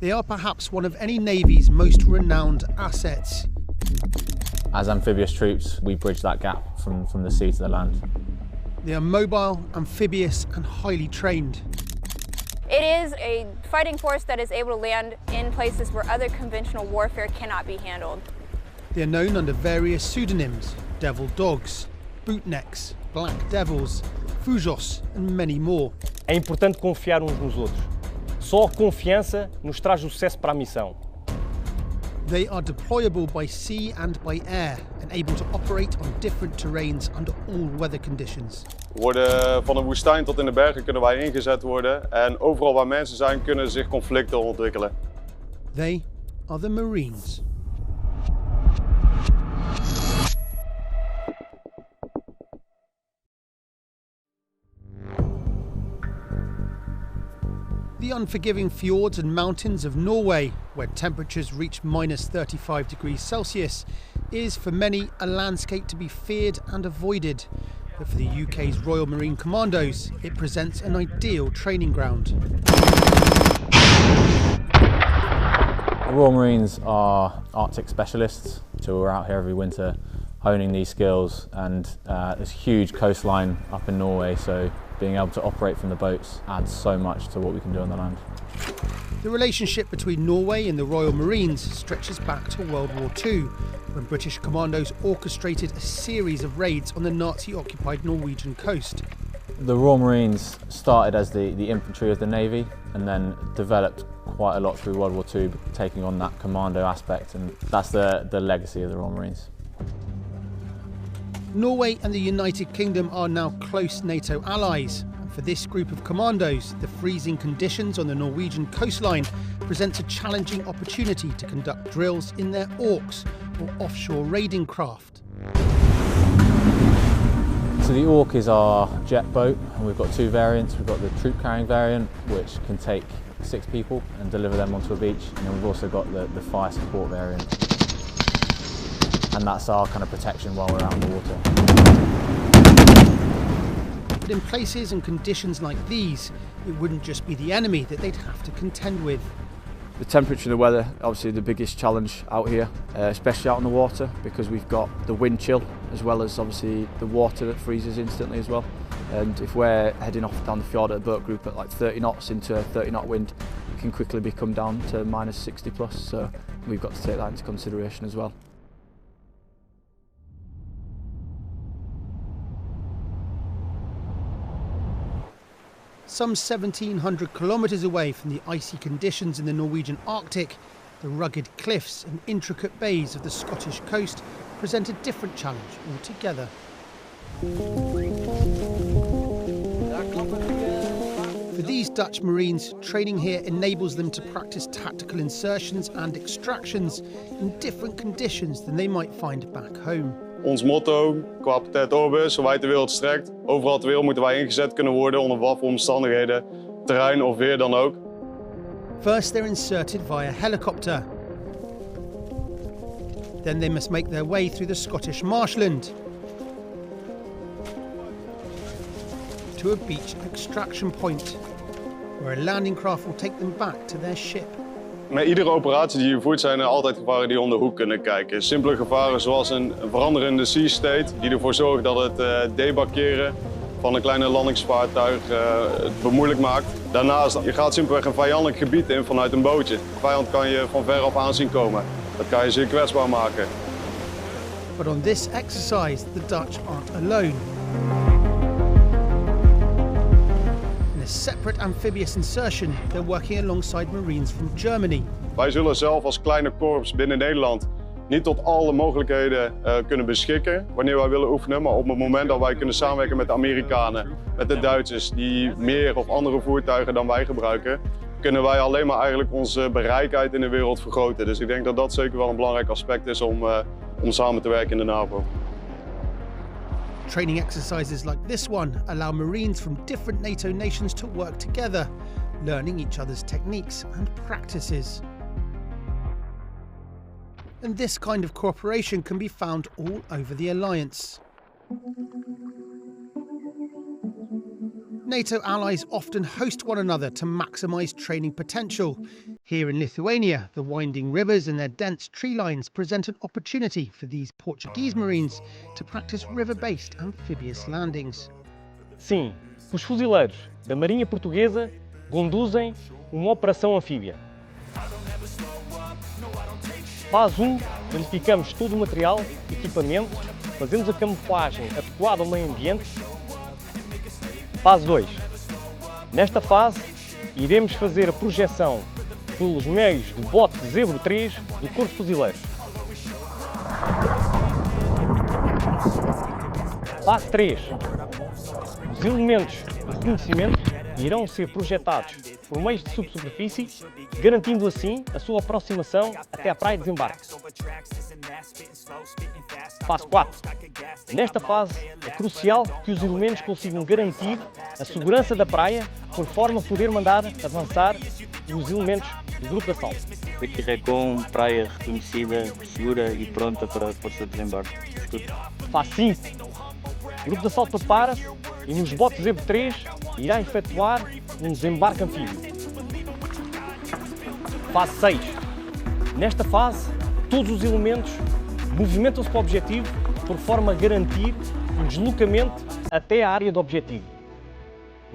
They are perhaps one of any navy's most renowned assets. As amphibious troops, we bridge that gap from the sea to the land. They are mobile, amphibious and highly trained. It is a fighting force that is able to land in places where other conventional warfare cannot be handled. They are known under various pseudonyms: Devil Dogs, Bootnecks, Black Devils, Fujos and many more. É importante confiar uns nos outros. Só a confiança nos traz o sucesso para a missão. They are deployable by sea and by air and able to operate on different terrains under all weather conditions. We worden van de woestijn tot in de bergen kunnen wij ingezet worden en overal waar mensen zijn kunnen zich conflicten ontwikkelen. They are the Marines. The unforgiving fjords and mountains of Norway, where temperatures reach -35°C, is for many a landscape to be feared and avoided. But for the UK's Royal Marine Commandos, it presents an ideal training ground. The Royal Marines are Arctic specialists, so we're out here every winter honing these skills, and there's a huge coastline up in Norway, so being able to operate from the boats adds so much to what we can do on the land. The relationship between Norway and the Royal Marines stretches back to World War II, when British commandos orchestrated a series of raids on the Nazi-occupied Norwegian coast. The Royal Marines started as the infantry of the Navy and then developed quite a lot through World War II, taking on that commando aspect, and that's the legacy of the Royal Marines. Norway and the United Kingdom are now close NATO allies. And for this group of commandos, the freezing conditions on the Norwegian coastline presents a challenging opportunity to conduct drills in their Orks, or offshore raiding craft. So the Ork is our jet boat, and we've got two variants. We've got the troop carrying variant, which can take 6 people and deliver them onto a beach, and then we've also got the fire support variant. And that's our kind of protection while we're out in the water. But in places and conditions like these, it wouldn't just be the enemy that they'd have to contend with. The temperature and the weather, obviously the biggest challenge out here, especially out on the water, because we've got the wind chill as well as obviously the water that freezes instantly as well. And if we're heading off down the fjord at a boat group at like 30 knots into a 30 knot wind, it can quickly become down to -60 plus, so we've got to take that into consideration as well. Some 1,700 kilometres away from the icy conditions in the Norwegian Arctic, the rugged cliffs and intricate bays of the Scottish coast present a different challenge altogether. For these Dutch Marines, training here enables them to practice tactical insertions and extractions in different conditions than they might find back home. Ons motto qua patet orbis, zo wijd de wereld strekt. Overal ter wereld moeten wij ingezet kunnen worden onder wat voor omstandigheden, terrein of weer dan ook. First they're inserted via helicopter. Then they must make their way through the Scottish marshland to a beach extraction point, where a landing craft will take them back to their ship. Met iedere operatie die je voert zijn er altijd gevaren die om de hoek kunnen kijken. Simpele gevaren zoals een veranderende sea state die ervoor zorgt dat het debarkeren van een kleine landingsvaartuig het bemoeilijk maakt. Daarnaast, je gaat simpelweg een vijandelijk gebied in vanuit een bootje. De vijand kan je van ver af aan zien komen. Dat kan je zeer kwetsbaar maken. But on this exercise, the Dutch aren't alone. In a separate amphibious insertion, they're working alongside Marines from Germany. Wij zullen zelf als kleine korps binnen Nederland niet tot alle mogelijkheden kunnen beschikken wanneer wij willen oefenen. Maar op het moment dat wij kunnen samenwerken met de Amerikanen, met de Duitsers die meer of andere voertuigen dan wij gebruiken, kunnen wij alleen maar eigenlijk onze bereikheid in de wereld vergroten. Dus ik denk dat dat zeker wel een belangrijk aspect is om samen te werken in de NAVO. Training exercises like this one allow Marines from different NATO nations to work together, learning each other's techniques and practices. And this kind of cooperation can be found all over the alliance. NATO allies often host one another to maximise training potential. Here in Lithuania, the winding rivers and their dense tree lines present an opportunity for these Portuguese Marines to practice river-based amphibious landings. Sim, os fuzileiros da Marinha Portuguesa conduzem uma operação anfíbia. Fase 1, verificamos todo o material, equipamento, fazemos a camuflagem adequada ao meio ambiente. Fase 2. Nesta fase, iremos fazer a projeção pelos meios do bote Zebro 3 do Corpo Fuzileiro. Fase 3. Os elementos de reconhecimento irão ser projetados por meios de subsuperfície, garantindo assim a sua aproximação até à praia de desembarque. Fase 4. Nesta fase, é crucial que os elementos consigam garantir a segurança da praia, por forma a poder mandar avançar os elementos do grupo de assalto. Com praia reconhecida, segura e pronta para a força de desembarque. Fase 5. O grupo de assalto prepara-se e nos botes Zebro 3 irá efetuar um desembarque anfíbio. Fase 6. Nesta fase, todos os elementos movimentam-se para o objetivo por forma a garantir um deslocamento até a área do objetivo.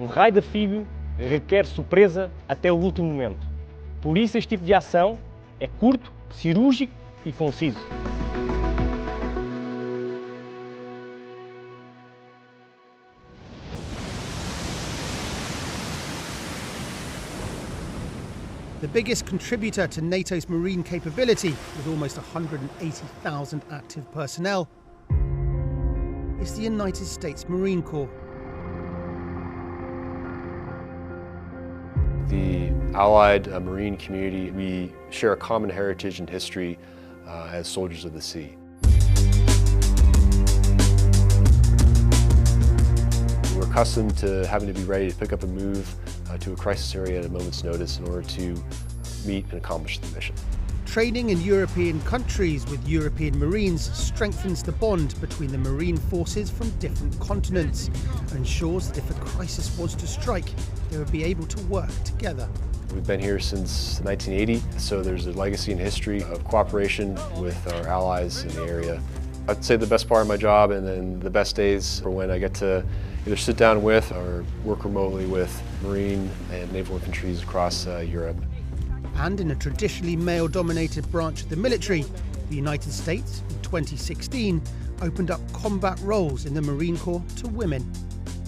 Um raio anfíbio requer surpresa até o último momento. Por isso, este tipo de ação é curto, cirúrgico e conciso. The biggest contributor to NATO's marine capability, with almost 180,000 active personnel, is the United States Marine Corps. The Allied Marine community, we share a common heritage and history as soldiers of the sea. We're accustomed to having to be ready to pick up and move to a crisis area at a moment's notice in order to meet and accomplish the mission. Training in European countries with European Marines strengthens the bond between the Marine forces from different continents and ensures that if a crisis was to strike, they would be able to work together. We've been here since 1980, so there's a legacy and history of cooperation with our allies in the area. I'd say the best part of my job and then the best days are when I get to either sit down with or work remotely with Marine and naval infantries across Europe. And in a traditionally male-dominated branch of the military, the United States, in 2016, opened up combat roles in the Marine Corps to women.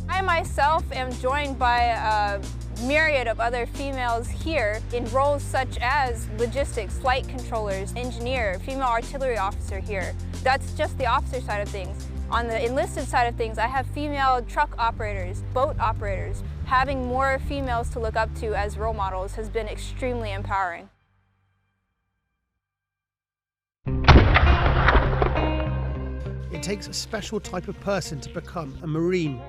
I myself am joined by a myriad of other females here in roles such as logistics, flight controllers, engineer, female artillery officer here. That's just the officer side of things. On the enlisted side of things, I have female truck operators, boat operators. Having more females to look up to as role models has been extremely empowering. It takes a special type of person to become a Marine.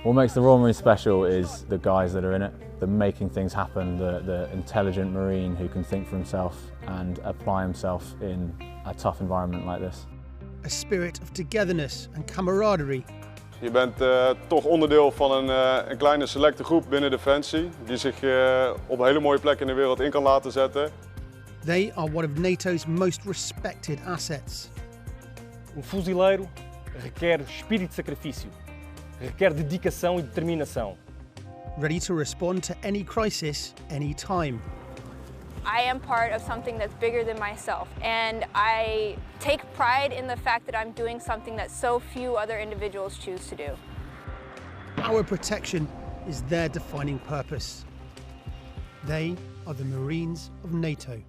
What makes the Royal Marine special is the guys that are in it, the making things happen, the intelligent Marine who can think for himself and apply himself in a tough environment like this. A spirit of togetherness and camaraderie. Je bent toch onderdeel van een kleine selecte groep binnen Defensie die zich op hele mooie plekken in de wereld in kan laten zetten. They are one of NATO's most respected assets. Fuzileiro requer espírito de sacrifício, requer dedicação e determinação. Ready to respond to any crisis, anytime. I am part of something that's bigger than myself, and I take pride in the fact that I'm doing something that so few other individuals choose to do. Our protection is their defining purpose. They are the Marines of NATO.